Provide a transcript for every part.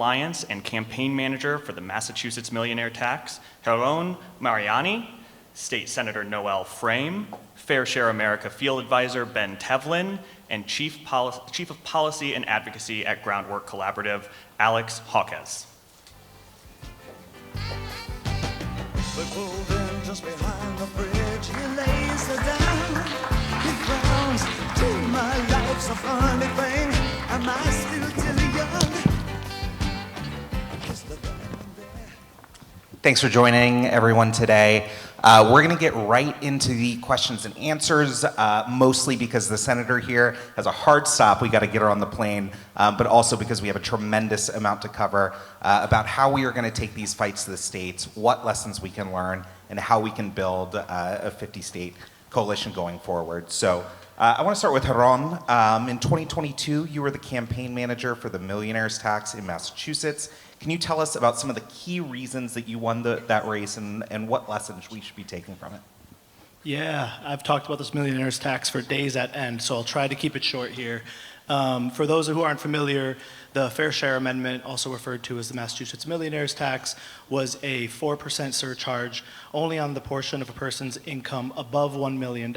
Alliance and campaign manager for the Massachusetts Millionaire Tax, Jeron Mariani, State Senator Noel Frame, Fair Share America Field Advisor Ben Tevlin, and Chief of Policy and Advocacy at Groundwork Collaborative, Alex Jacquez. We pulled in just behind the bridge. He lays her down. He frowns. My life's a funny thing. Am I still too young? Thanks for joining everyone today. We're going to get right into the questions and answers, mostly because the senator here has a hard stop. We got to get her on the plane, but also because we have a tremendous amount to cover about how we are going to take these fights to the states, what lessons we can learn, and how we can build a 50-state coalition going forward. So I want to start with Jeron. In 2022, you were the campaign manager for the Millionaire's Tax in Massachusetts. Can you tell us about some of the key reasons that you won that race and what lessons we should be taking from it? Yeah, I've talked about this Millionaire's Tax for days at end, so I'll try to keep it short here. For those who aren't familiar, the Fair Share Amendment, also referred to as the Massachusetts Millionaire's Tax, was a 4% surcharge only on the portion of a person's income above $1 million,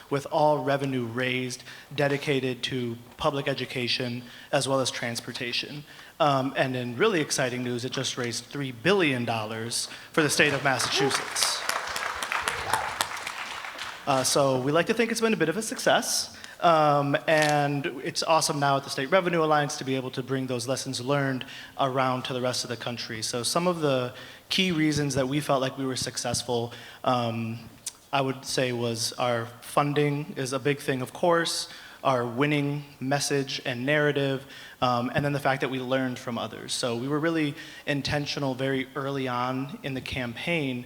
with all revenue raised dedicated to public education as well as transportation. And in really exciting news, it just raised $3 billion for the state of Massachusetts. So we like to think it's been a bit of a success. And it's awesome now at the State Revenue Alliance to be able to bring those lessons learned around to the rest of the country. So some of the key reasons that we felt like we were successful, I would say, was our funding is a big thing, of course, our winning message and narrative, and then the fact that we learned from others. So we were really intentional very early on in the campaign,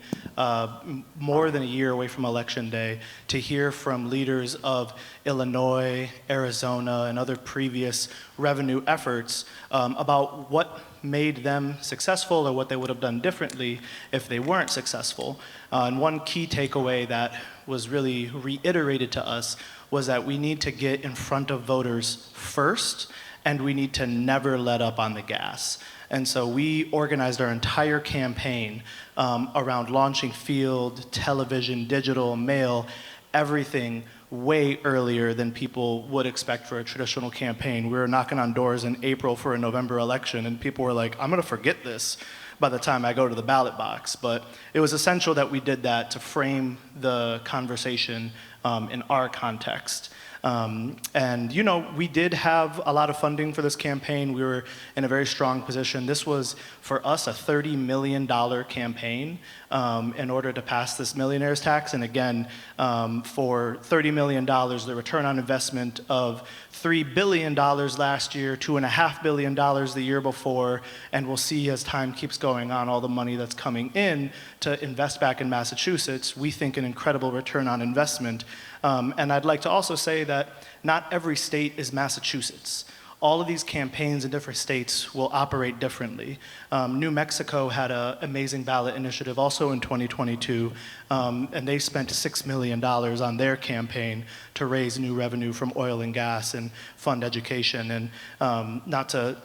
more than a year away from Election Day, to hear from leaders of Illinois, Arizona, and other previous revenue efforts about what made them successful or what they would have done differently if they weren't successful. And one key takeaway that was really reiterated to us was that we need to get in front of voters first, and we need to never let up on the gas. And so we organized our entire campaign around launching field, television, digital, mail, everything way earlier than people would expect for a traditional campaign. We were knocking on doors in April for a November election, and people were like, I'm gonna forget this by the time I go to the ballot box. But it was essential that we did that to frame the conversation in our context. And you know, we did have a lot of funding for this campaign. We were in a very strong position. This was, for us, a $30 million campaign in order to pass this millionaire's tax. And again, for $30 million, the return on investment of $3 billion last year, $2.5 billion the year before, and we'll see as time keeps going on all the money that's coming in to invest back in Massachusetts. We think an incredible return on investment. And I'd like to also say that not every state is Massachusetts. All of these campaigns in different states will operate differently. New Mexico had an amazing ballot initiative also in 2022, and they spent $6 million on their campaign to raise new revenue from oil and gas and fund education. And not to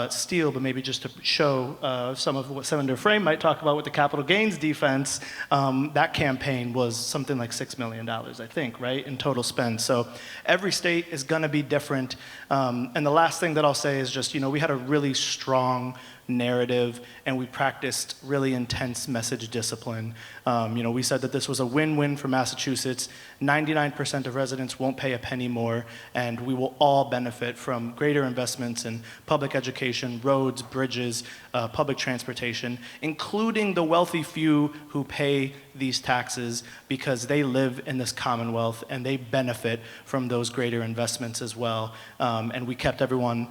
steal, but maybe just to show some of what Senator Frame might talk about with the capital gains defense, that campaign was something like $6 million, I think, right, in total spend. So every state is gonna be different. And the last thing that I'll say is just, you know, we had a really strong narrative, and we practiced really intense message discipline. You know, we said that this was a win-win for Massachusetts. 99% of residents won't pay a penny more, and we will all benefit from greater investments in public education, roads, bridges, public transportation, including the wealthy few who pay these taxes because they live in this commonwealth and they benefit from those greater investments as well. And we kept everyone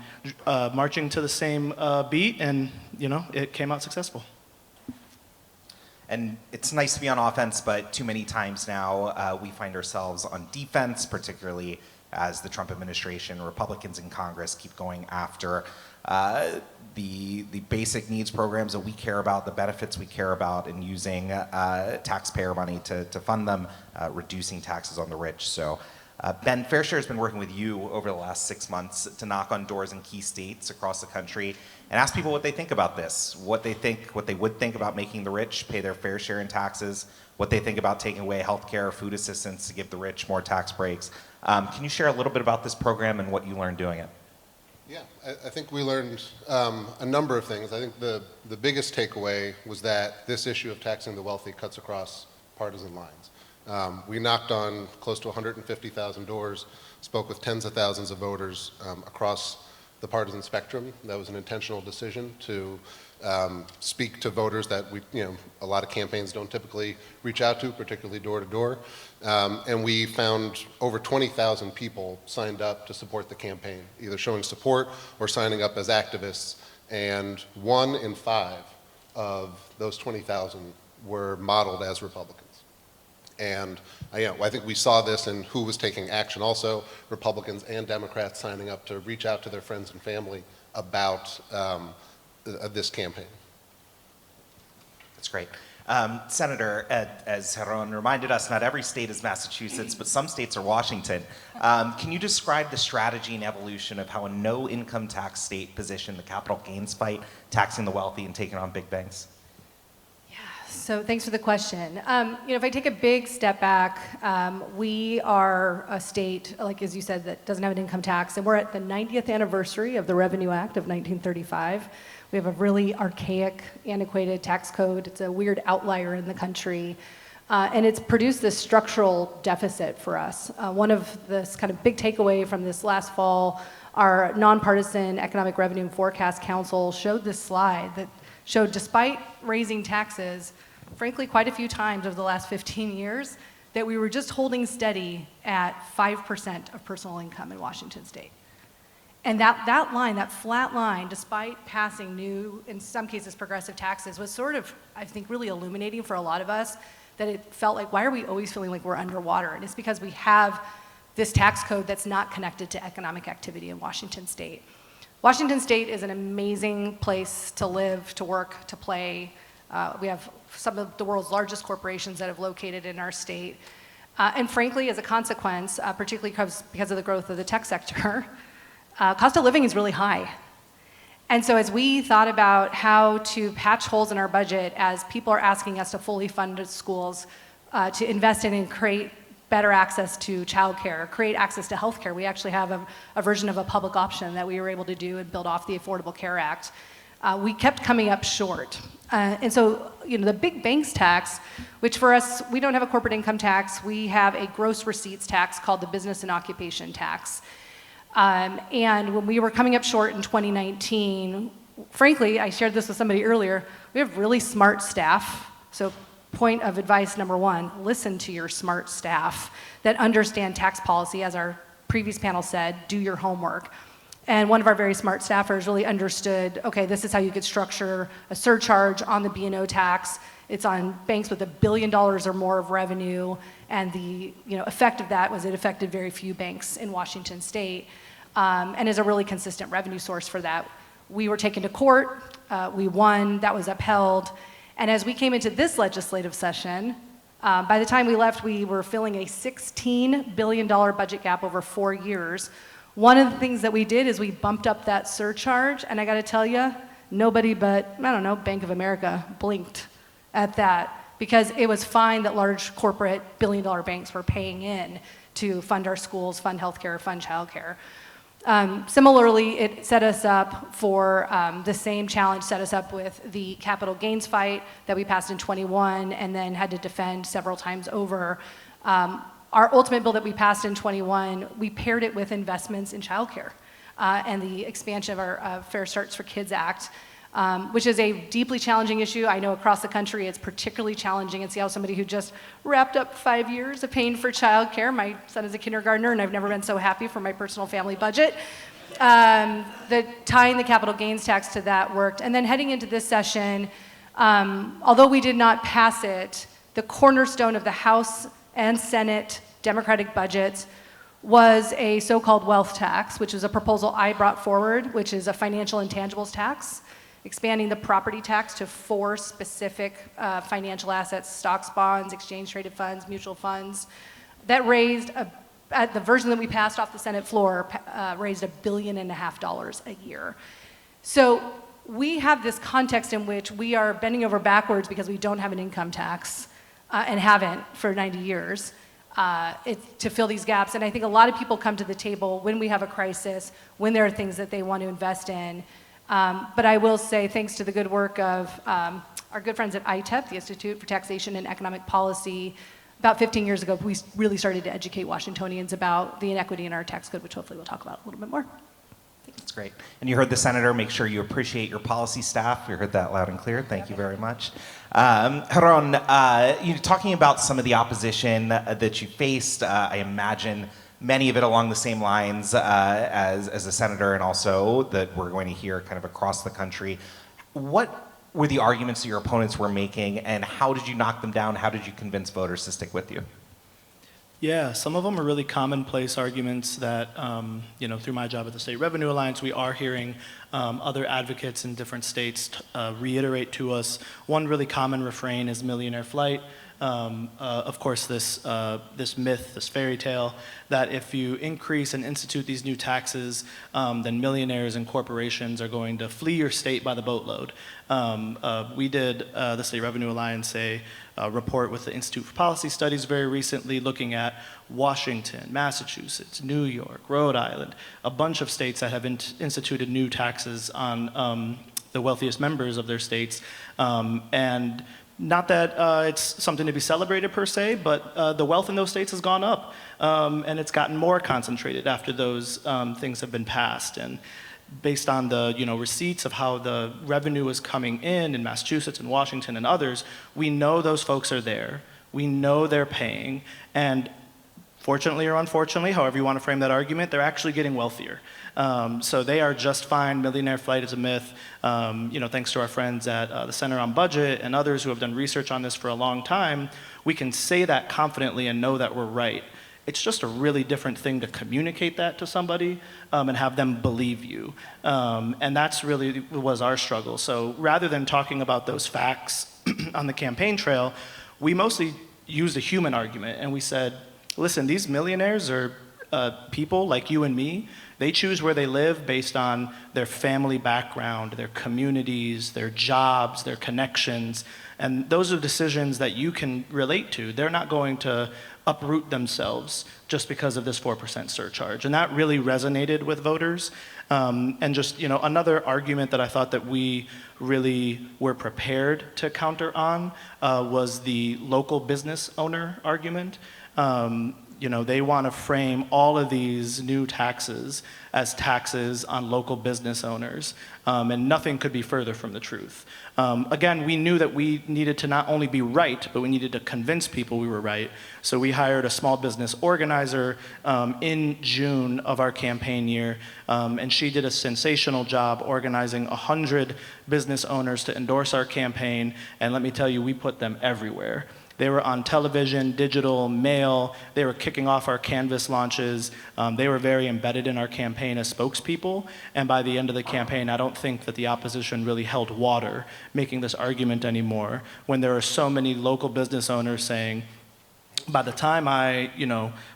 marching to the same beat, and you know, it came out successful. And it's nice to be on offense, but too many times now we find ourselves on defense, particularly as the Trump administration, Republicans in Congress keep going after the basic needs programs that we care about, the benefits we care about, and using taxpayer money to fund them, reducing taxes on the rich. So Ben, Fair Share has been working with you over the last 6 months to knock on doors in key states across the country and ask people what they think about this, what they would think about making the rich pay their fair share in taxes, what they think about taking away healthcare or food assistance to give the rich more tax breaks. Can you share a little bit about this program and what you learned doing it? Yeah, I think we learned a number of things. I think the biggest takeaway was that this issue of taxing the wealthy cuts across partisan lines. We knocked on close to 150,000 doors, spoke with tens of thousands of voters across the partisan spectrum. That was an intentional decision to speak to voters that a lot of campaigns don't typically reach out to, particularly door to door. And we found over 20,000 people signed up to support the campaign, either showing support or signing up as activists. And 1 in 5 of those 20,000 were modeled as Republicans. And I think we saw this in who was taking action also, Republicans and Democrats signing up to reach out to their friends and family about this campaign. That's great. Senator, as Jeron reminded us, not every state is Massachusetts, but some states are Washington. Can you describe the strategy and evolution of how a no-income tax state positioned the capital gains fight, taxing the wealthy and taking on big banks? So thanks for the question. If I take a big step back, we are a state, like as you said, that doesn't have an income tax, and we're at the 90th anniversary of the Revenue Act of 1935. We have a really archaic, antiquated tax code. It's a weird outlier in the country, and it's produced this structural deficit for us. One of this kind of big takeaway from this last fall, our nonpartisan Economic Revenue and Forecast Council showed this slide that showed despite raising taxes, frankly, quite a few times over the last 15 years, that we were just holding steady at 5% of personal income in Washington state. And that line, that flat line, despite passing new, in some cases progressive taxes, was sort of, I think, really illuminating for a lot of us, that it felt like, why are we always feeling like we're underwater? And it's because we have this tax code that's not connected to economic activity in Washington state. Washington state is an amazing place to live, to work, to play. We have some of the world's largest corporations that have located in our state. And frankly, as a consequence, particularly because of the growth of the tech sector, cost of living is really high. And so as we thought about how to patch holes in our budget, as people are asking us to fully fund schools, to invest in and create better access to childcare, create access to healthcare. We actually have a version of a public option that we were able to do and build off the Affordable Care Act. We kept coming up short. And so, the big banks tax, which for us, we don't have a corporate income tax. We have a gross receipts tax called the business and occupation tax. And when we were coming up short in 2019, frankly, I shared this with somebody earlier, we have really smart staff. So point of advice number 1, listen to your smart staff that understand tax policy. As our previous panel said, do your homework. And one of our very smart staffers really understood, okay, this is how you could structure a surcharge on the B&O tax. It's on banks with $1 billion or more of revenue, and the effect of that was it affected very few banks in Washington state, and is a really consistent revenue source for that. We were taken to court, we won, that was upheld, and as we came into this legislative session, by the time we left, we were filling a $16 billion budget gap over 4 years. One of the things that we did is we bumped up that surcharge, and I gotta tell you, nobody but, Bank of America blinked at that, because it was fine that large corporate billion-dollar banks were paying in to fund our schools, fund healthcare, fund childcare. Similarly, it set us up for the same challenge, set us up with the capital gains fight that we passed in 21 and then had to defend several times over. Our ultimate bill that we passed in 21, we paired it with investments in childcare and the expansion of our Fair Starts for Kids Act, which is a deeply challenging issue. I know across the country it's particularly challenging in Seattle. Somebody who just wrapped up 5 years of paying for childcare. My son is a kindergartner, and I've never been so happy for my personal family budget. Tying the capital gains tax to that worked. And then heading into this session, although we did not pass it, the cornerstone of the House and Senate Democratic budgets was a so-called wealth tax, which is a proposal I brought forward, which is a financial intangibles tax, expanding the property tax to 4 specific financial assets: stocks, bonds, exchange-traded funds, mutual funds. That raised at the version that we passed off the Senate floor, raised $1.5 billion a year. So we have this context in which we are bending over backwards because we don't have an income tax and haven't for 90 years to fill these gaps. And I think a lot of people come to the table when we have a crisis, when there are things that they want to invest in. But I will say, thanks to the good work of our good friends at ITEP, the Institute for Taxation and Economic Policy, about 15 years ago, we really started to educate Washingtonians about the inequity in our tax code, which hopefully we'll talk about a little bit more. That's great. And you heard the senator. Make sure you appreciate your policy staff. You heard that loud and clear. Thank you very much. Jeron, you're talking about some of the opposition that you faced. I imagine many of it along the same lines as a senator, and also that we're going to hear kind of across the country. What were the arguments that your opponents were making, and how did you knock them down? How did you convince voters to stick with you? Yeah, some of them are really commonplace arguments that, through my job at the State Revenue Alliance, we are hearing other advocates in different states reiterate to us. One really common refrain is millionaire flight. Of course, this myth, this fairy tale, that if you increase and institute these new taxes, then millionaires and corporations are going to flee your state by the boatload. We did, the State Revenue Alliance, a report with the Institute for Policy Studies very recently looking at Washington, Massachusetts, New York, Rhode Island, a bunch of states that have instituted new taxes on the wealthiest members of their states. And not that it's something to be celebrated per se, but the wealth in those states has gone up, and it's gotten more concentrated after those things have been passed. And based on the receipts of how the revenue is coming in Massachusetts and Washington and others, we know those folks are there. We know they're paying, and fortunately or unfortunately, however you want to frame that argument, they're actually getting wealthier. So they are just fine. Millionaire flight is a myth. Thanks to our friends at the Center on Budget and others who have done research on this for a long time, we can say that confidently and know that we're right. It's just a really different thing to communicate that to somebody and have them believe you. And that's really was our struggle. So rather than talking about those facts on the campaign trail, we mostly used a human argument, and we said, listen, these millionaires are people like you and me. They choose where they live based on their family background, their communities, their jobs, their connections, and those are decisions that you can relate to. They're not going to uproot themselves just because of this 4% surcharge. And that really resonated with voters. And just, another argument that I thought that we really were prepared to counter on was the local business owner argument. They want to frame all of these new taxes as taxes on local business owners, and nothing could be further from the truth. Again, we knew that we needed to not only be right, but we needed to convince people we were right. So we hired a small business organizer in June of our campaign year, and she did a sensational job organizing 100 business owners to endorse our campaign, and let me tell you, we put them everywhere. They were on television, digital, mail. They were kicking off our Canvas launches. They were very embedded in our campaign as spokespeople. And by the end of the campaign, I don't think that the opposition really held water making this argument anymore, when there are so many local business owners saying, by the time I,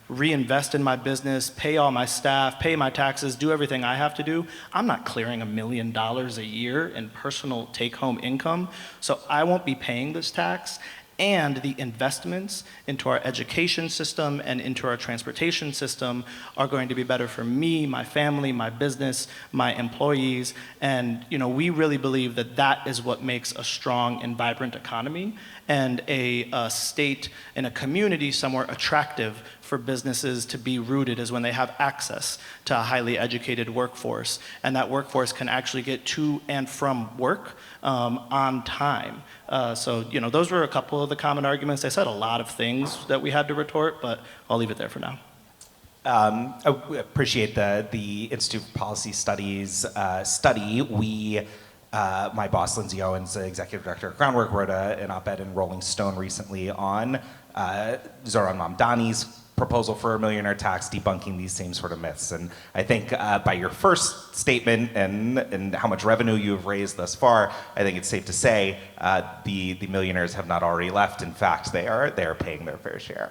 reinvest in my business, pay all my staff, pay my taxes, do everything I have to do, I'm not clearing $1 million a year in personal take-home income, so I won't be paying this tax. And the investments into our education system and into our transportation system are going to be better for me, my family, my business, my employees. And we really believe that that is what makes a strong and vibrant economy and a state and a community somewhere attractive for businesses to be rooted, is when they have access to a highly educated workforce. And that workforce can actually get to and from work on time. So those were a couple of the common arguments. I said a lot of things that we had to retort, but I'll leave it there for now. I appreciate the Institute for Policy Studies study. My boss, Lindsay Owens, the executive director of Groundwork, wrote an op-ed in Rolling Stone recently on Zohran Mamdani's proposal for a millionaire tax, debunking these same sort of myths. And I think by your first statement and how much revenue you have raised thus far, I think it's safe to say the millionaires have not already left. In fact, they are paying their fair share.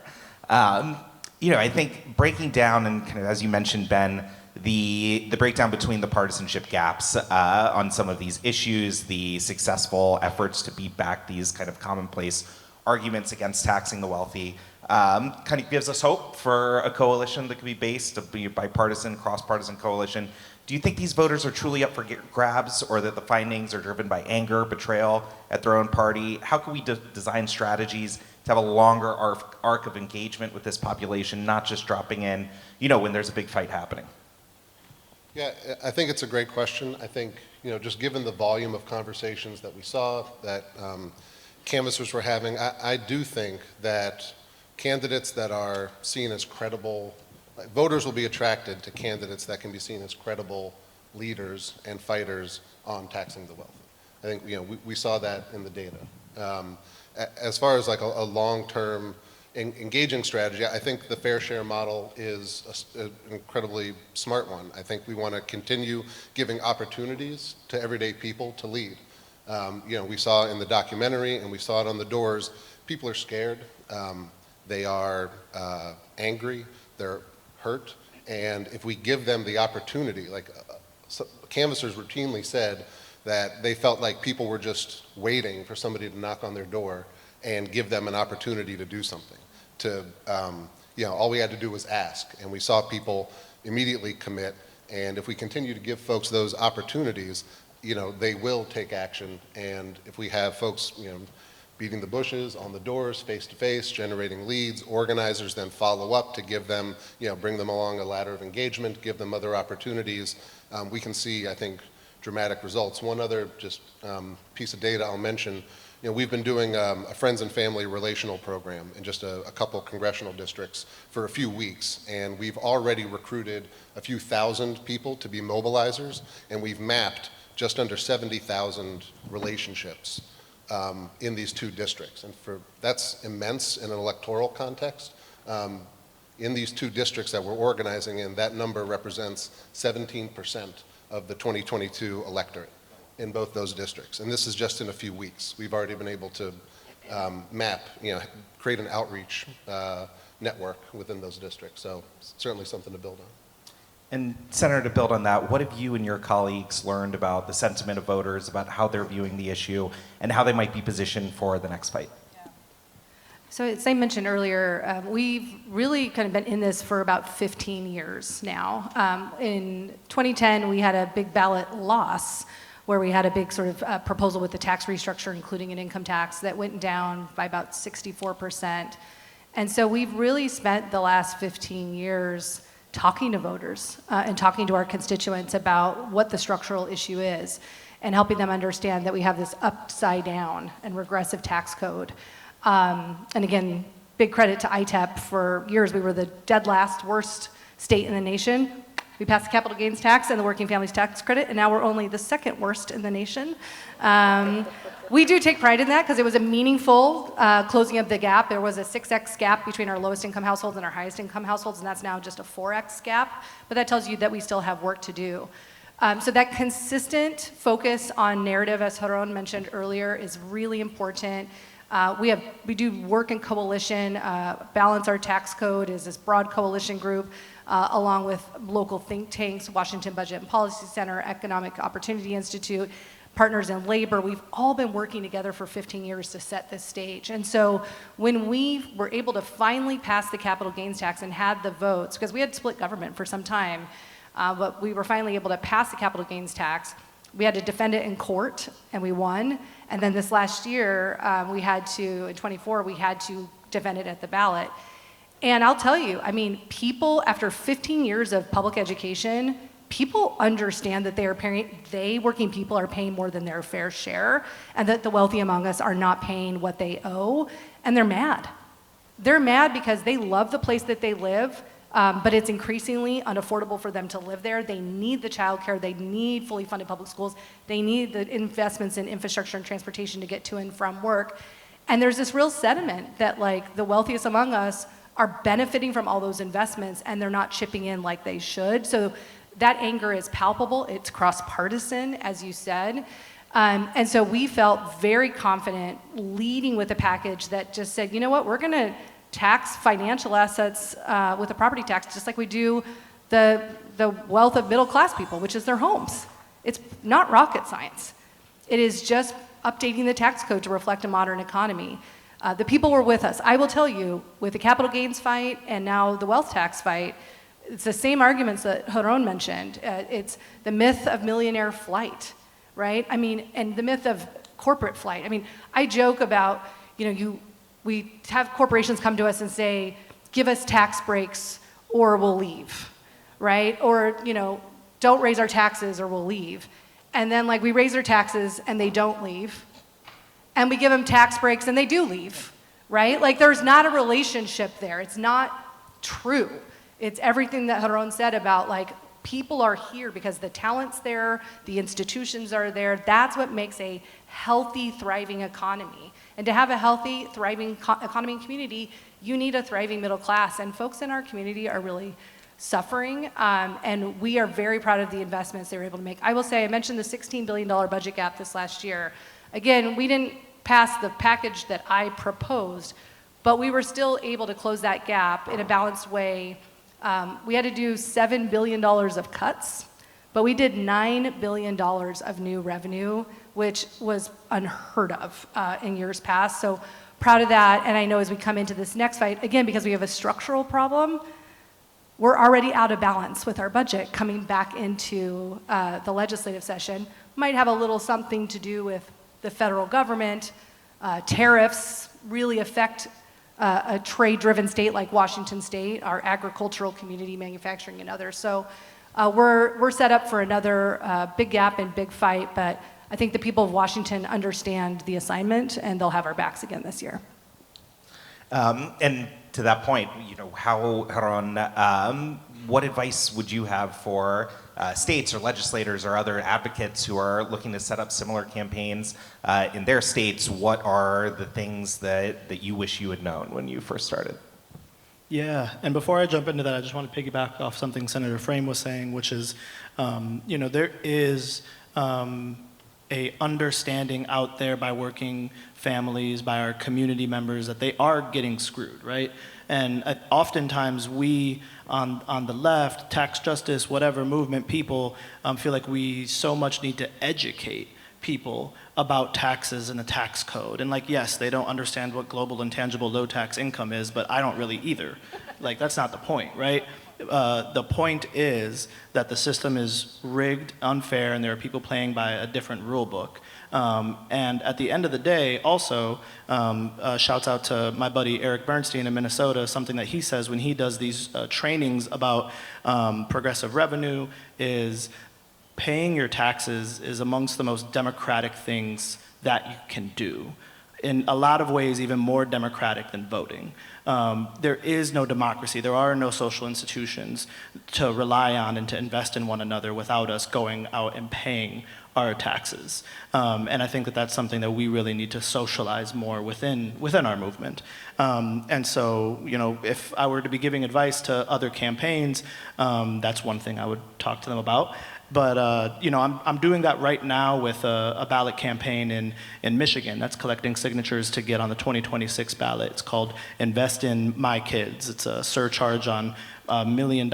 I think breaking down and kind of, as you mentioned, Ben, the breakdown between the partisanship gaps on some of these issues, the successful efforts to beat back these kind of commonplace arguments against taxing the wealthy, kind of gives us hope for a coalition that could be based, a bipartisan, cross-partisan coalition. Do you think these voters are truly up for grabs, or that the findings are driven by anger, betrayal at their own party? How can we design strategies to have a longer arc of engagement with this population, not just dropping in, when there's a big fight happening? Yeah, I think it's a great question. I think, just given the volume of conversations that we saw, that canvassers were having, I do think that candidates that are seen as credible, voters will be attracted to candidates that can be seen as credible leaders and fighters on taxing the wealthy. I think, we saw that in the data. As far as like a long-term engaging strategy, I think the fair share model is an incredibly smart one. I think we want to continue giving opportunities to everyday people to lead. We saw in the documentary and we saw it on the doors, people are scared, they are angry, they're hurt, and if we give them the opportunity, canvassers routinely said that they felt like people were just waiting for somebody to knock on their door and give them an opportunity to do something. All we had to do was ask, and we saw people immediately commit, and if we continue to give folks those opportunities, they will take action, and if we have folks, beating the bushes, on the doors, face-to-face, generating leads, organizers then follow up to give them, bring them along a ladder of engagement, give them other opportunities, we can see, I think, dramatic results. One other just piece of data I'll mention, we've been doing a friends and family relational program in just a couple congressional districts for a few weeks, and we've already recruited a few thousand people to be mobilizers, and we've mapped just under 70,000 relationships in these two districts, and that's immense in an electoral context. In these two districts that we're organizing in, that number represents 17% of the 2022 electorate in both those districts, and this is just in a few weeks. We've already been able to map, create an outreach network within those districts, so certainly something to build on. And Senator, to build on that, what have you and your colleagues learned about the sentiment of voters, about how they're viewing the issue, and how they might be positioned for the next fight? So as I mentioned earlier, we've really kind of been in this for about 15 years now. In 2010, we had a big ballot loss where we had a big sort of proposal with the tax restructure, including an income tax, that went down by about 64%. And so we've really spent the last 15 years talking to voters and talking to our constituents about what the structural issue is and helping them understand that we have this upside down and regressive tax code. And again, big credit to ITEP. For years, we were the dead last worst state in the nation. We passed the capital gains tax and the working families tax credit, and now we're only the second worst in the nation. We do take pride in that because it was a meaningful closing of the gap. There was a 6x gap between our lowest income households and our highest income households, and that's now just a 4x gap. But that tells you that we still have work to do. So that consistent focus on narrative, as Jeron mentioned earlier, is really important. We do work in coalition. Balance Our Tax Code is this broad coalition group, along with local think tanks, Washington Budget and Policy Center, Economic Opportunity Institute, Partners in Labor. We've all been working together for 15 years to set this stage. And so when we were able to finally pass the capital gains tax and had the votes, because we had split government for some time, but we were finally able to pass the capital gains tax, we had to defend it in court, and we won. And then this last year, in 24, we had to defend it at the ballot. And I'll tell you, people, after 15 years of public education, people understand that working people are paying more than their fair share, and that the wealthy among us are not paying what they owe, and they're mad. They're mad because they love the place that they live, but it's increasingly unaffordable for them to live there. They need the childcare, they need fully funded public schools, they need the investments in infrastructure and transportation to get to and from work. And there's this real sentiment that the wealthiest among us are benefiting from all those investments and they're not chipping in like they should. So that anger is palpable, it's cross-partisan, as you said. And so we felt very confident leading with a package that just said, you know what, we're gonna tax financial assets with a property tax, just like we do the wealth of middle class people, which is their homes. It's not rocket science. It is just updating the tax code to reflect a modern economy. The people were with us. I will tell you, with the capital gains fight and now the wealth tax fight, it's the same arguments that Jeron mentioned. It's the myth of millionaire flight, right? I mean, and the myth of corporate flight. I mean, I joke about, we have corporations come to us and say, give us tax breaks or we'll leave, right? Or, don't raise our taxes or we'll leave. And then we raise their taxes and they don't leave. And we give them tax breaks and they do leave, right? There's not a relationship there. It's not true. It's everything that Jeron said about people are here because the talent's there, the institutions are there. That's what makes a healthy, thriving economy. And to have a healthy, thriving economy and community, you need a thriving middle class. And folks in our community are really suffering, and we are very proud of the investments they were able to make. I will say, I mentioned the $16 billion budget gap this last year. Again, we didn't pass the package that I proposed, but we were still able to close that gap in a balanced way. We had to do $7 billion of cuts, but we did $9 billion of new revenue, which was unheard of in years past. So proud of that, and I know as we come into this next fight, again, because we have a structural problem, we're already out of balance with our budget coming back into the legislative session. Might have a little something to do with the federal government. Tariffs really affect a trade-driven state like Washington State, our agricultural community, manufacturing, and others. So we're set up for another big gap and big fight, but I think the people of Washington understand the assignment, and they'll have our backs again this year. And to that point, Jeron, what advice would you have for states or legislators or other advocates who are looking to set up similar campaigns in their states? What are the things that you wish you had known when you first started? Yeah, and before I jump into that, I just want to piggyback off something Senator Frame was saying, which is, there is a understanding out there by working families, by our community members, that they are getting screwed, right? And oftentimes we, on the left, tax justice, whatever movement, people feel like we so much need to educate people about taxes and the tax code. And yes, they don't understand what global intangible low tax income is, but I don't really either. That's not the point, right? The point is that the system is rigged, unfair, and there are people playing by a different rule book. And at the end of the day, also, shouts out to my buddy Eric Bernstein in Minnesota, something that he says when he does these trainings about progressive revenue is paying your taxes is amongst the most democratic things that you can do. In a lot of ways, even more democratic than voting. There is no democracy. There are no social institutions to rely on and to invest in one another without us going out and paying our taxes. And I think that that's something that we really need to socialize more within our movement. And so, if I were to be giving advice to other campaigns, that's one thing I would talk to them about. But I'm doing that right now with a ballot campaign in Michigan that's collecting signatures to get on the 2026 ballot. It's called Invest in My Kids. It's a surcharge on $1 million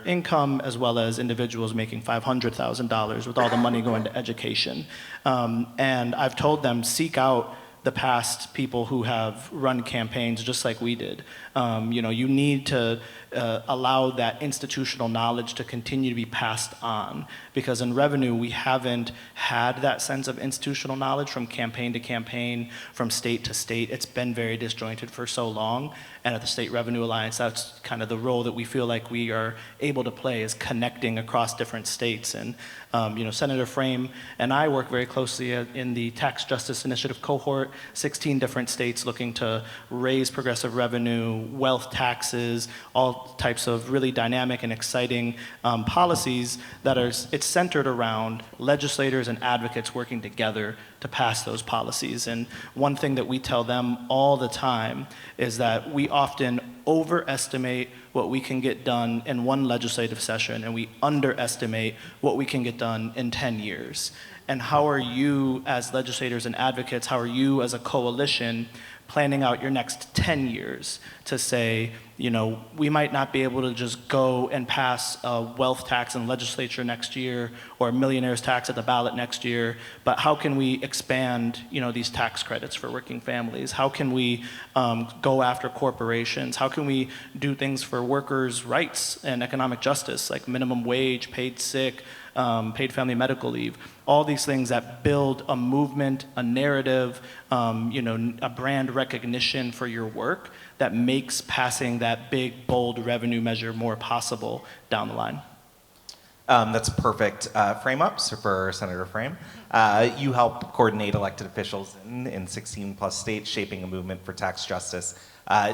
income as well as individuals making $500,000 with all the money going to education. And I've told them, seek out the past people who have run campaigns just like we did. You need to allow that institutional knowledge to continue to be passed on, because in revenue we haven't had that sense of institutional knowledge from campaign to campaign, from state to state. It's been very disjointed for so long, and at the State Revenue Alliance, that's kind of the role that we feel like we are able to play, is connecting across different states. And Senator Frame and I work very closely in the Tax Justice Initiative cohort, 16 different states looking to raise progressive revenue, wealth taxes, all types of really dynamic and exciting policies that it's centered around legislators and advocates working together to pass those policies. And one thing that we tell them all the time is that we often overestimate what we can get done in one legislative session, and we underestimate what we can get done in 10 years. And how are you as legislators and advocates, how are you as a coalition planning out your next 10 years to say, we might not be able to just go and pass a wealth tax in the legislature next year or a millionaire's tax at the ballot next year, but how can we expand, these tax credits for working families? How can we go after corporations? How can we do things for workers' rights and economic justice, like minimum wage, paid sick, paid family medical leave, all these things that build a movement, a narrative, a brand recognition for your work that makes passing that big, bold revenue measure more possible down the line. That's a perfect frame-ups for Senator Frame. You help coordinate elected officials in 16 plus states shaping a movement for tax justice.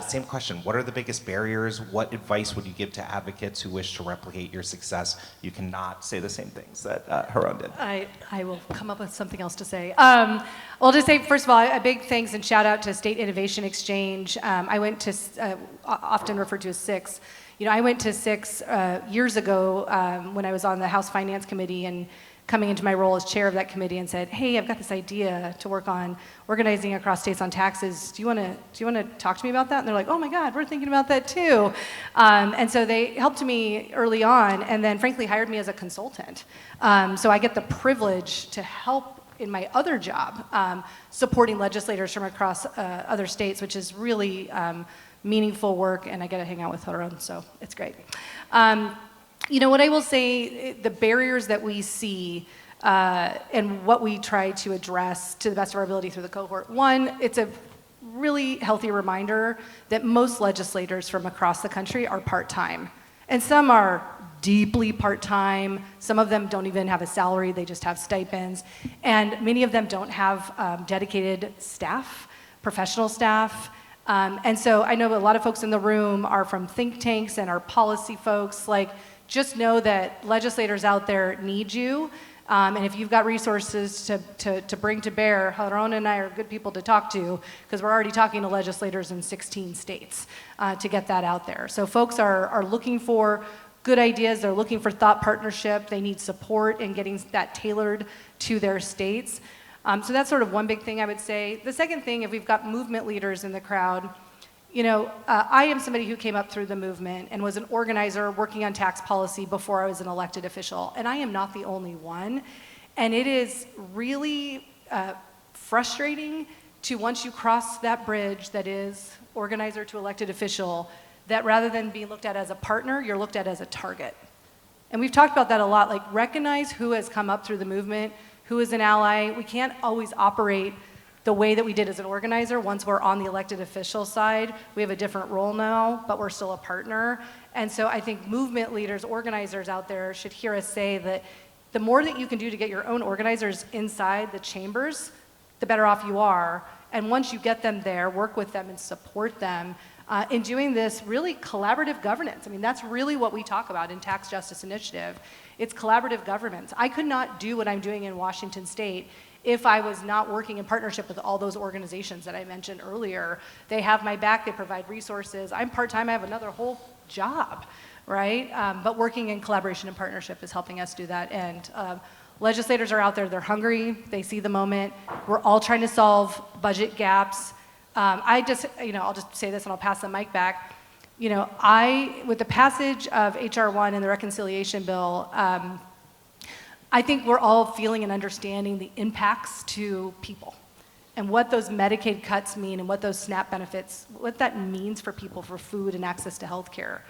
Same question, what are the biggest barriers? What advice would you give to advocates who wish to replicate your success? You cannot say the same things that Jeron did. I will come up with something else to say. I'll just say, first of all, a big thanks and shout out to State Innovation Exchange. I went to, often referred to as SIX. I went to SIX years ago when I was on the House Finance Committee and coming into my role as chair of that committee and said, hey, I've got this idea to work on organizing across states on taxes. Do you want to talk to me about that? And they're like, oh my God, we're thinking about that too. And so they helped me early on and then frankly hired me as a consultant. So I get the privilege to help in my other job, supporting legislators from across other states, which is really meaningful work, and I get to hang out with Jeron, so it's great. What I will say, the barriers that we see and what we try to address to the best of our ability through the cohort. One, it's a really healthy reminder that most legislators from across the country are part-time. And some are deeply part-time. Some of them don't even have a salary, they just have stipends. And many of them don't have dedicated staff, professional staff. And so I know a lot of folks in the room are from think tanks and are policy folks. Just know that legislators out there need you. And if you've got resources to bring to bear, Jeron and I are good people to talk to because we're already talking to legislators in 16 states to get that out there. So folks are looking for good ideas. They're looking for thought partnership. They need support in getting that tailored to their states. So that's sort of one big thing I would say. The second thing, if we've got movement leaders in the crowd, I am somebody who came up through the movement and was an organizer working on tax policy before I was an elected official. And I am not the only one. And it is really frustrating to, once you cross that bridge that is organizer to elected official, that rather than being looked at as a partner, you're looked at as a target. And we've talked about that a lot, recognize who has come up through the movement, who is an ally. We can't always operate the way that we did as an organizer. Once we're on the elected official side, we have a different role now, but we're still a partner. And so I think movement leaders, organizers out there should hear us say that the more that you can do to get your own organizers inside the chambers, the better off you are. And once you get them there, work with them and support them in doing this really collaborative governance. I mean, that's really what we talk about in Tax Justice Initiative. It's collaborative governance. I could not do what I'm doing in Washington State if I was not working in partnership with all those organizations that I mentioned earlier. They have my back, they provide resources. I'm part-time, I have another whole job, right? But working in collaboration and partnership is helping us do that. And legislators are out there, they're hungry, they see the moment. We're all trying to solve budget gaps. I'll just say this and I'll pass the mic back. With the passage of H.R. 1 and the reconciliation bill, I think we're all feeling and understanding the impacts to people and what those Medicaid cuts mean and what those SNAP benefits, what that means for people for food and access to health care.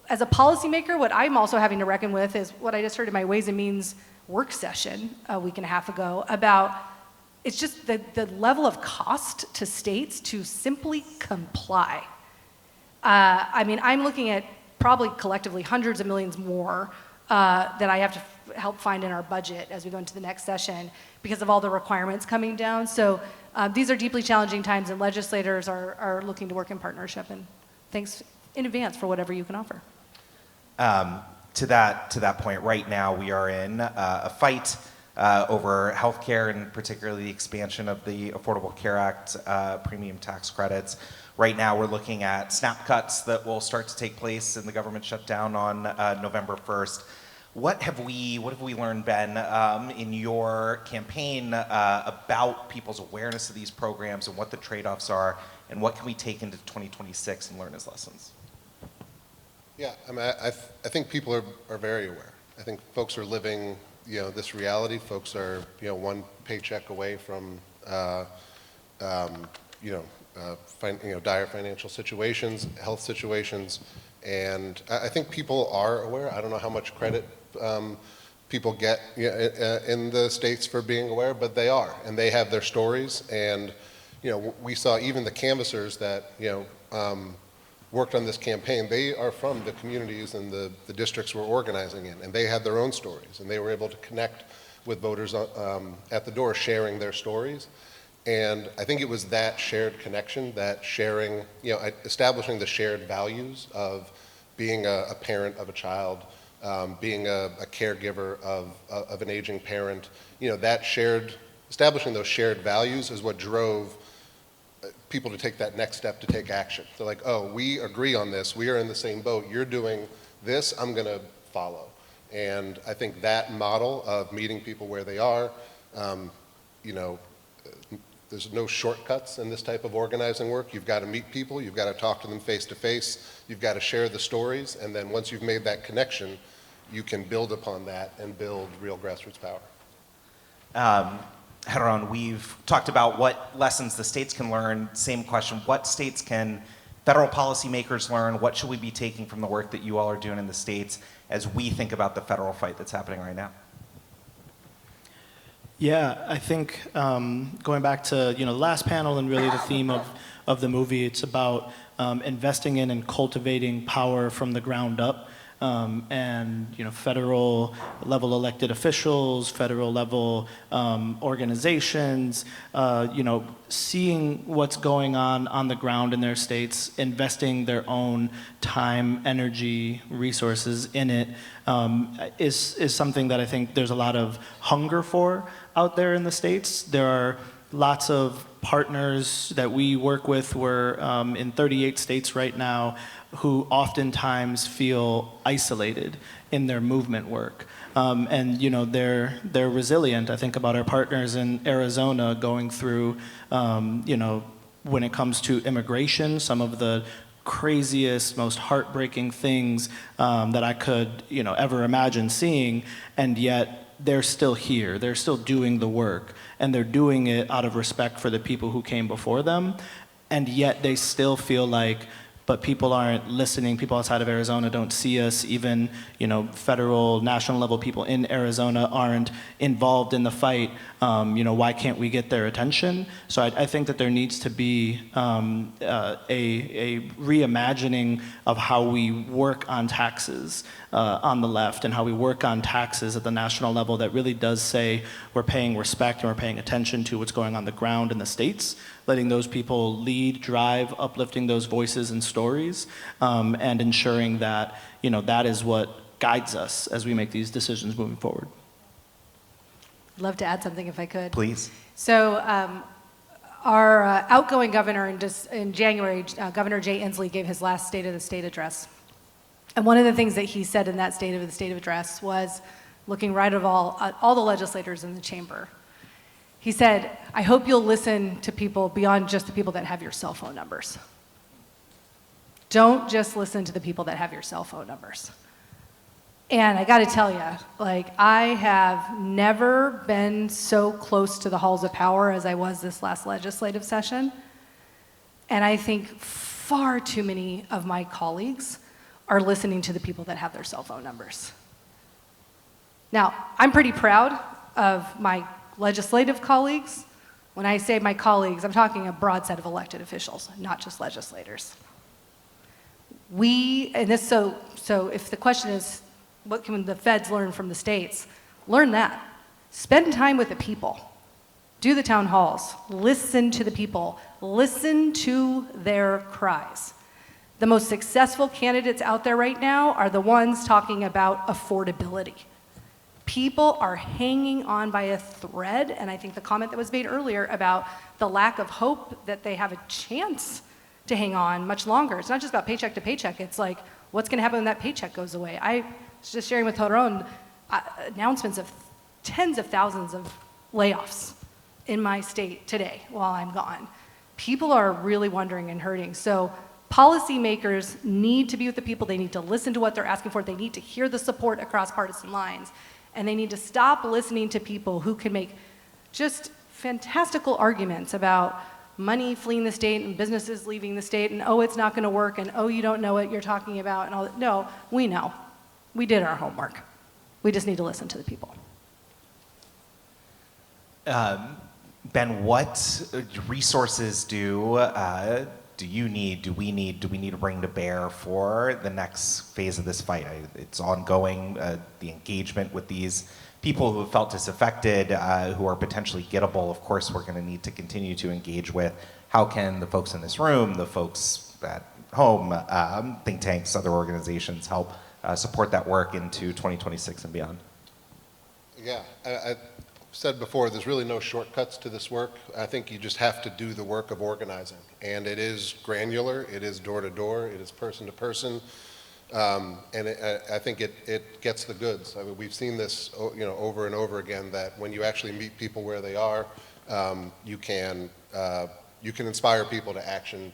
As a policymaker, what I'm also having to reckon with is what I just heard in my Ways and Means work session a week and a half ago about it's just the level of cost to states to simply comply. I'm looking at probably collectively hundreds of millions more that I have to help find in our budget as we go into the next session because of all the requirements coming down. So these are deeply challenging times and legislators are looking to work in partnership, and thanks in advance for whatever you can offer. To that point, right now we are in a fight over healthcare and particularly the expansion of the Affordable Care Act premium tax credits. Right now we're looking at SNAP cuts that will start to take place in the government shutdown on November 1st. What have we learned, Ben, in your campaign about people's awareness of these programs and what the trade-offs are, and what can we take into 2026 and learn as lessons? Yeah, I mean, I think people are very aware. I think folks are living, this reality. Folks are, one paycheck away from, dire financial situations, health situations, and I think people are aware. I don't know how much credit people get in the states for being aware, but they are, and they have their stories. And we saw even the canvassers that worked on this campaign. They are from the communities and the districts we're organizing in, and they had their own stories, and they were able to connect with voters at the door, sharing their stories. And I think it was that shared connection, that sharing, establishing the shared values of being a parent of a child, being a caregiver of an aging parent, establishing those shared values is what drove people to take that next step, to take action. So like, oh, we agree on this, we are in the same boat, you're doing this, I'm gonna follow. And I think that model of meeting people where they are, there's no shortcuts in this type of organizing work. You've got to meet people, you've got to talk to them face to face, you've got to share the stories, and then once you've made that connection, you can build upon that and build real grassroots power. Jeron, we've talked about what lessons the states can learn. Same question, what states can federal policymakers learn? What should we be taking from the work that you all are doing in the states as we think about the federal fight that's happening right now? Yeah, I think going back to the last panel and really the theme of the movie, it's about investing in and cultivating power from the ground up. And federal level elected officials, federal level organizations, seeing what's going on the ground in their states, investing their own time, energy, resources in it, is something that I think there's a lot of hunger for out there in the states. There are lots of partners that we work with. We're in 38 states right now, who oftentimes feel isolated in their movement work. And they're resilient. I think about our partners in Arizona going through, when it comes to immigration, some of the craziest, most heartbreaking things that I could ever imagine seeing, and yet they're still here. They're still doing the work, and they're doing it out of respect for the people who came before them, and yet they still feel like, but people aren't listening. People outside of Arizona don't see us. Even, federal, national level people in Arizona aren't involved in the fight. Why can't we get their attention? So I think that there needs to be a reimagining of how we work on taxes on the left, and how we work on taxes at the national level that really does say we're paying respect and we're paying attention to what's going on the ground in the states, letting those people lead, drive, uplifting those voices and stories, and ensuring that that is what guides us as we make these decisions moving forward. I'd love to add something if I could. Please. So our outgoing governor in January, Governor Jay Inslee, gave his last State of the State address. And one of the things that he said in that State of the State address was, looking right at all the legislators in the chamber, he said, I hope you'll listen to people beyond just the people that have your cell phone numbers. Don't just listen to the people that have your cell phone numbers. And I gotta tell you, I have never been so close to the halls of power as I was this last legislative session. And I think far too many of my colleagues are listening to the people that have their cell phone numbers. Now, I'm pretty proud of my legislative colleagues. When I say my colleagues, I'm talking a broad set of elected officials, not just legislators. So if the question is, what can the feds learn from the states? Learn that. Spend time with the people. Do the town halls. Listen to the people. Listen to their cries. The most successful candidates out there right now are the ones talking about affordability. People are hanging on by a thread, and I think the comment that was made earlier about the lack of hope that they have a chance to hang on much longer. It's not just about paycheck to paycheck. It's like, what's going to happen when that paycheck goes away? I was just sharing with Jeron, announcements of tens of thousands of layoffs in my state today while I'm gone. People are really wondering and hurting. So policymakers need to be with the people. They need to listen to what they're asking for. They need to hear the support across partisan lines. And they need to stop listening to people who can make just fantastical arguments about money fleeing the state and businesses leaving the state and, oh, it's not going to work, and, oh, you don't know what you're talking about, and all that. No, we know. We did our homework. We just need to listen to the people. Ben, what resources do you need, do we need to bring to bear for the next phase of this fight? It's ongoing, the engagement with these people who have felt disaffected, who are potentially gettable, of course, we're going to need to continue to engage with. How can the folks in this room, the folks at home, think tanks, other organizations help support that work into 2026 and beyond? Yeah, I said before, there's really no shortcuts to this work. I think you just have to do the work of organizing. And it is granular, it is door to door, it is person to person. I think it gets the goods. I mean, we've seen this, over and over again, that when you actually meet people where they are, you can inspire people to action.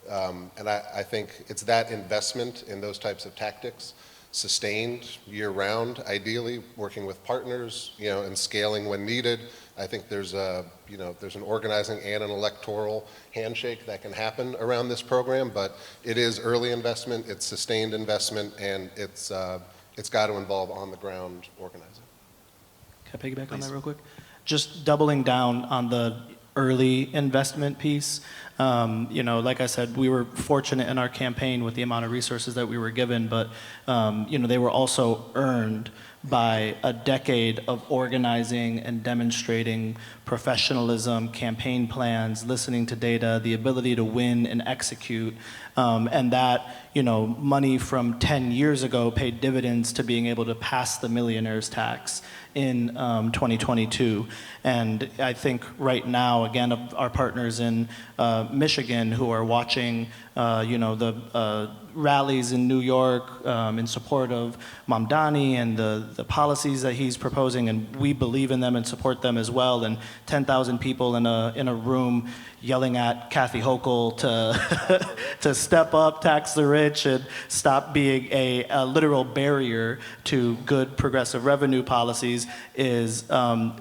And I think it's that investment in those types of tactics, sustained year-round, ideally, working with partners, and scaling when needed. I think there's an organizing and an electoral handshake that can happen around this program, but it is early investment, it's sustained investment, and it's got to involve on-the-ground organizing. Can I piggyback on that real quick? Just doubling down on the early investment piece. Like I said, we were fortunate in our campaign with the amount of resources that we were given, but they were also earned by a decade of organizing and demonstrating professionalism, campaign plans, listening to data, the ability to win and execute, and that money from 10 years ago paid dividends to being able to pass the millionaire's tax in 2022. And I think right now, again, our partners in Michigan who are watching, the rallies in New York in support of Mamdani and the policies that he's proposing, and we believe in them and support them as well. And 10,000 people in a room yelling at Kathy Hochul to step up, tax the rich, and stop being a literal barrier to good progressive revenue policies is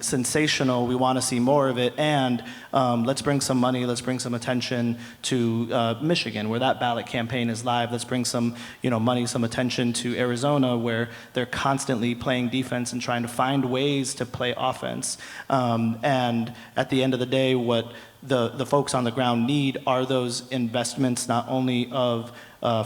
sensational. We want to see more of it, and let's bring some money, let's bring some attention to Michigan, where that ballot campaign is live. Let's bring some money, some attention to Arizona, where they're constantly playing defense and trying to find ways to play offense. And at the end of the day, what the folks on the ground need are those investments, not only of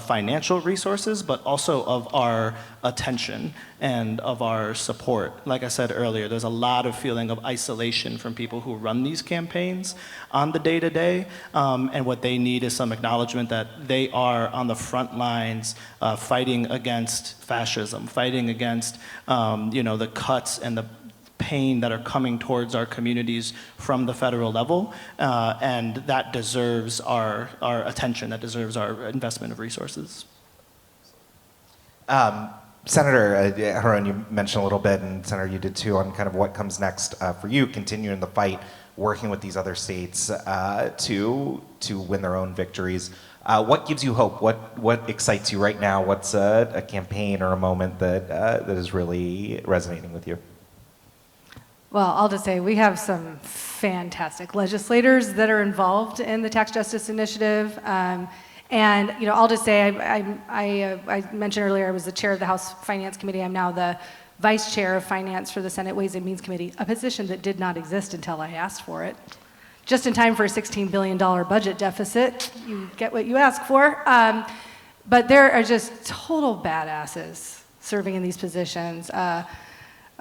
financial resources, but also of our attention and of our support. Like I said earlier, there's a lot of feeling of isolation from people who run these campaigns on the day-to-day, and what they need is some acknowledgement that they are on the front lines fighting against fascism, fighting against the cuts and the pain that are coming towards our communities from the federal level, and that deserves our attention, that deserves our investment of resources. Senator Jeron, you mentioned a little bit, and Senator, you did too, on kind of what comes next for you, continuing the fight, working with these other states to win their own victories. What gives you hope? What excites you right now? What's a campaign or a moment that is really resonating with you? Well, I'll just say we have some fantastic legislators that are involved in the Tax Justice Initiative. And I'll just say, I mentioned earlier I was the chair of the House Finance Committee. I'm now the vice chair of finance for the Senate Ways and Means Committee, a position that did not exist until I asked for it. Just in time for a $16 billion budget deficit. You get what you ask for. But there are just total badasses serving in these positions.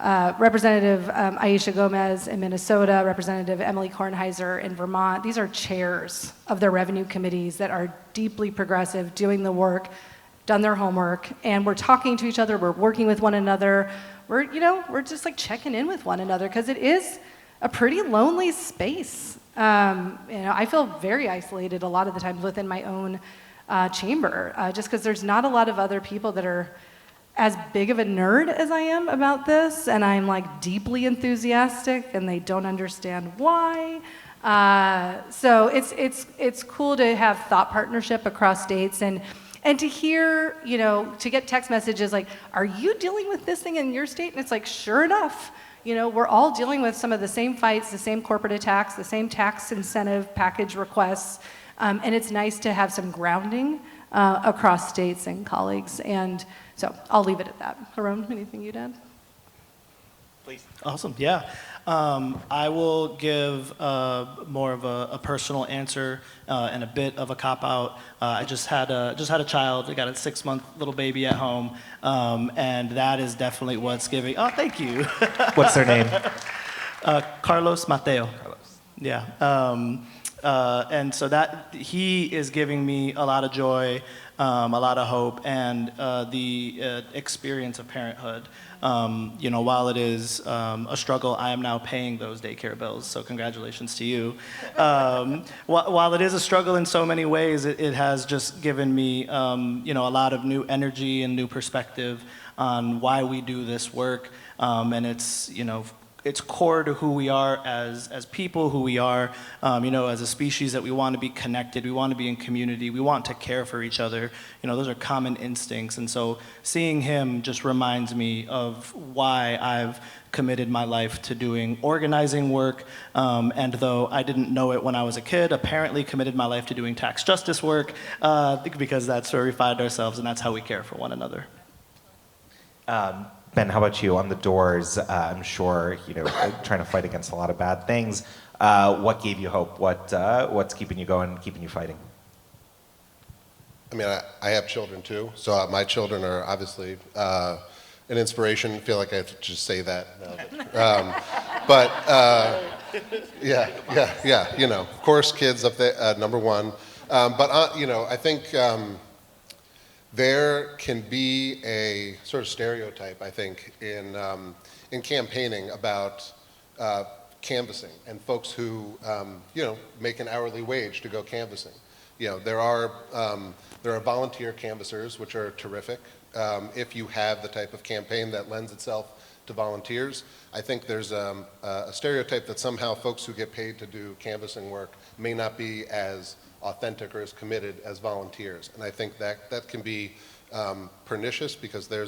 Representative Aisha Gomez in Minnesota, Representative Emily Kornheiser in Vermont. These are chairs of their revenue committees that are deeply progressive, doing the work, done their homework, and we're talking to each other, we're working with one another. We're just like checking in with one another because it is a pretty lonely space. I feel very isolated a lot of the times within my own chamber, just because there's not a lot of other people that are as big of a nerd as I am about this, and I'm like deeply enthusiastic, and they don't understand why. So it's cool to have thought partnership across states, and to hear, to get text messages like, "Are you dealing with this thing in your state?" And it's like, sure enough, we're all dealing with some of the same fights, the same corporate attacks, the same tax incentive package requests, and it's nice to have some grounding across states and colleagues. And so I'll leave it at that. Jeron, anything you'd add? Please. Awesome, yeah. I will give more of a personal answer and a bit of a cop-out. I just had a child. I got a 6-month little baby at home, and that is definitely what's giving. Oh, thank you. What's their name? Carlos Mateo. Yeah. And so that he is giving me a lot of joy, a lot of hope, and the experience of parenthood. While it is a struggle, I am now paying those daycare bills, so congratulations to you. While it is a struggle in so many ways, it has just given me, a lot of new energy and new perspective on why we do this work, and it's core to who we are as people, who we are, as a species, that we want to be connected, we want to be in community, we want to care for each other. Those are common instincts. And so seeing him just reminds me of why I've committed my life to doing organizing work, and though I didn't know it when I was a kid, apparently committed my life to doing tax justice work, because that's where we find ourselves and that's how we care for one another. Ben, how about you on the doors? I'm sure, trying to fight against a lot of bad things. What gave you hope? What's keeping you going, keeping you fighting? I mean, I have children too, so my children are obviously an inspiration. I feel like I have to just say that now. But yeah, of course, kids up there, number one. But I think there can be a sort of stereotype, I think, in campaigning about canvassing and folks who make an hourly wage to go canvassing. There are volunteer canvassers, which are terrific. If you have the type of campaign that lends itself to volunteers, I think there's a stereotype that somehow folks who get paid to do canvassing work may not be as authentic or as committed as volunteers. And I think that can be pernicious, because there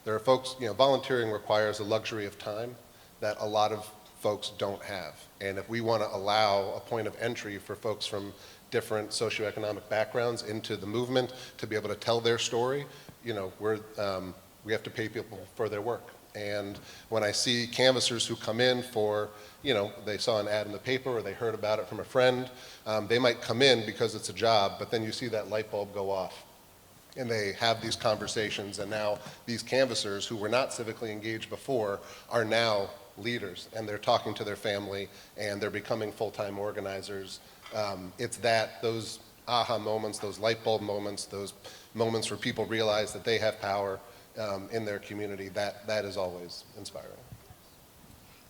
are folks, volunteering requires a luxury of time that a lot of folks don't have. And if we want to allow a point of entry for folks from different socioeconomic backgrounds into the movement to be able to tell their story, we have to pay people for their work. And when I see canvassers who come in for, they saw an ad in the paper or they heard about it from a friend, they might come in because it's a job, but then you see that light bulb go off. And they have these conversations, and now these canvassers who were not civically engaged before are now leaders, and they're talking to their family, and they're becoming full-time organizers. It's those aha moments, those light bulb moments, those moments where people realize that they have power in their community, that is always inspiring.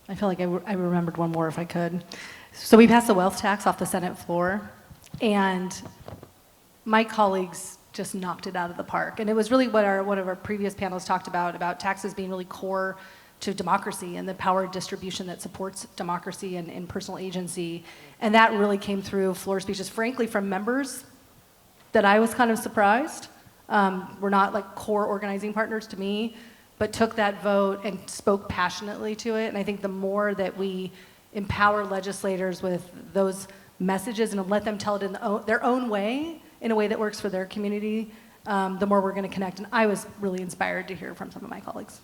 I feel like I remembered one more if I could. So we passed the wealth tax off the Senate floor, and my colleagues just knocked it out of the park. And it was really what one of our previous panels talked about taxes being really core to democracy and the power distribution that supports democracy and personal agency. And that really came through floor speeches, frankly, from members that I was kind of surprised. Were not like core organizing partners to me, but took that vote and spoke passionately to it. And I think the more that we empower legislators with those messages and let them tell it in their own way, in a way that works for their community, the more we're going to connect. And I was really inspired to hear from some of my colleagues.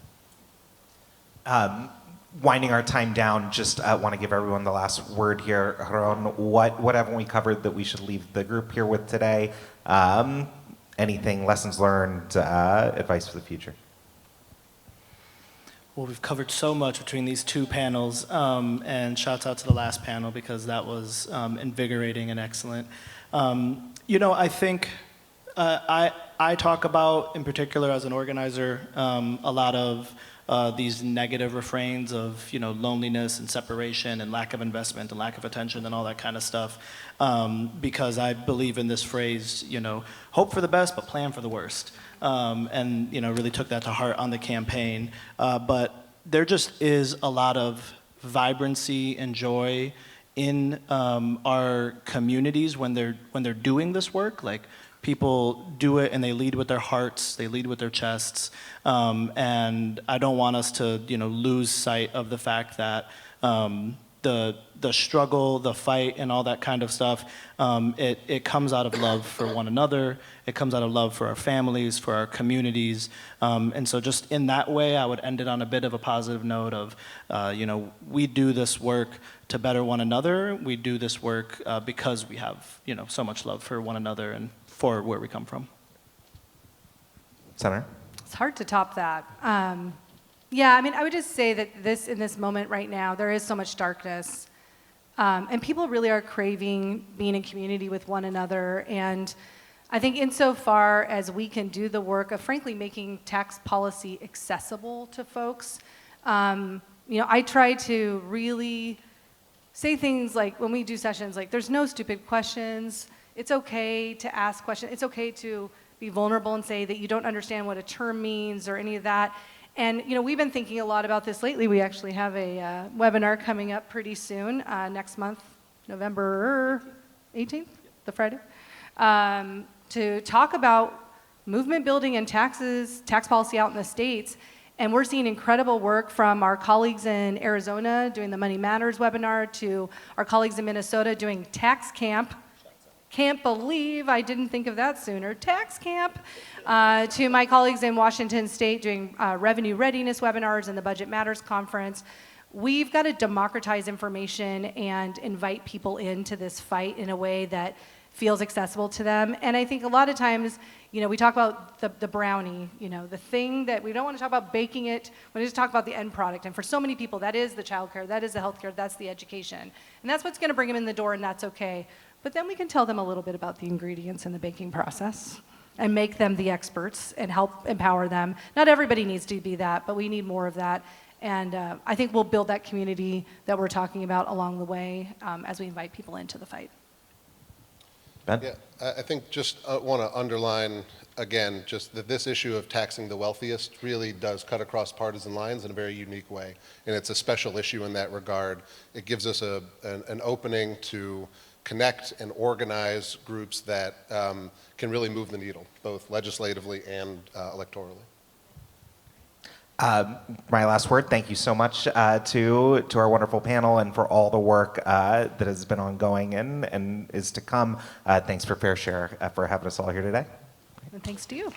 Winding our time down, just want to give everyone the last word here. Jeron, what haven't we covered that we should leave the group here with today? Anything, lessons learned, advice for the future? Well, we've covered so much between these two panels, and shouts out to the last panel, because that was invigorating and excellent. I think I talk about, in particular as an organizer, a lot of these negative refrains of, loneliness and separation and lack of investment and lack of attention and all that kind of stuff, because I believe in this phrase, hope for the best but plan for the worst, and really took that to heart on the campaign. But there just is a lot of vibrancy and joy in our communities when they're doing this work. Like, people do it and they lead with their hearts, they lead with their chests, and I don't want us to lose sight of the fact that the struggle, the fight, and all that kind of stuff, it comes out of love for one another. It comes out of love for our families, for our communities. And so just in that way, I would end it on a bit of a positive note of, we do this work to better one another. We do this work because we have, so much love for one another and for where we come from. Senator? It's hard to top that. Yeah, I mean, I would just say that in this moment right now, there is so much darkness. And people really are craving being in community with one another. And I think insofar as we can do the work of, frankly, making tax policy accessible to folks, I try to really say things like, when we do sessions, like, there's no stupid questions. It's okay to ask questions. It's okay to be vulnerable and say that you don't understand what a term means or any of that. And we've been thinking a lot about this lately. We actually have a webinar coming up pretty soon, next month, November 18th, the Friday, to talk about movement building and tax policy out in the States. And we're seeing incredible work from our colleagues in Arizona doing the Money Matters webinar, to our colleagues in Minnesota doing Tax Camp. Can't believe I didn't think of that sooner. Tax Camp. To my colleagues in Washington State doing revenue readiness webinars and the Budget Matters Conference. We've got to democratize information and invite people into this fight in a way that feels accessible to them. And I think a lot of times, we talk about the brownie, the thing that we don't want to talk about baking it. We just talk about the end product. And for so many people, that is the childcare, that is the healthcare, that's the education. And that's what's going to bring them in the door, and that's okay. But then we can tell them a little bit about the ingredients in the baking process and make them the experts and help empower them. Not everybody needs to be that, but we need more of that. And I think we'll build that community that we're talking about along the way as we invite people into the fight. Ben? Yeah, I think just want to underline again just that this issue of taxing the wealthiest really does cut across partisan lines in a very unique way. And it's a special issue in that regard. It gives us an opening to connect and organize groups that can really move the needle, both legislatively and electorally. My last word, thank you so much to our wonderful panel and for all the work that has been ongoing and is to come. Thanks for Fair Share for having us all here today. And thanks to you.